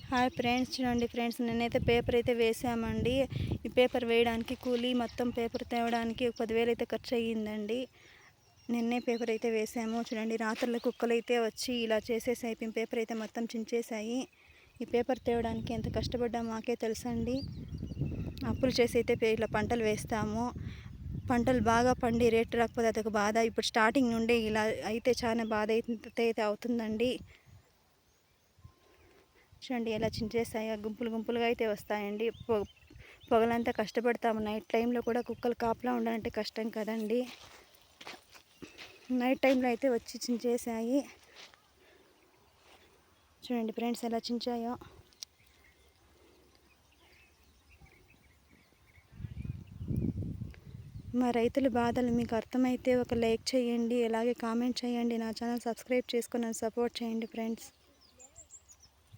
Hi friends, చూడండి friends, నేనైతే paper అయితే వేసామండి. ఈ పేపర్ వేయడానికి కూలీ మొత్తం పేపర్ తేవడానికి 10,000 అయితే ఖర్చు అయ్యిందండి. నిన్నే పేపర్ అయితే వేసాము. చూడండి, రాత్రుల కుక్కలు అయితే వచ్చి ఇలా చేసేసాయి. పేపర్ అయితే మొత్తం చించేసాయి. ఈ పేపర్ తేవడానికి ఎంత కష్టపడ్డా మాకే తెలుసండి. అప్పులు చేసి అయితే ఇలా పంటలు వేస్తాము. పంటలు బాగా పండి రేటు రాకపోతే అదొక బాధ. ఇప్పుడు స్టార్టింగ్ నుండి ఇలా అయితే చాలా బాధ అయితే అవుతుందండి. చూడండి ఎలా చించేస్తాయో, గుంపులు గుంపులుగా అయితే వస్తాయండి. పొగలంతా కష్టపడతాము. నైట్ టైంలో కూడా కుక్కలు కాపలా ఉండాలంటే కష్టం కదండి. నైట్ టైంలో అయితే వచ్చి చించేసాయి. చూడండి ఫ్రెండ్స్ ఎలా చించాయో. మా రైతుల బాధలు మీకు అర్థమైతే ఒక లైక్ చేయండి, అలాగే కామెంట్ చేయండి. నా ఛానల్ సబ్స్క్రైబ్ చేసుకొని నన్ను సపోర్ట్ చేయండి ఫ్రెండ్స్.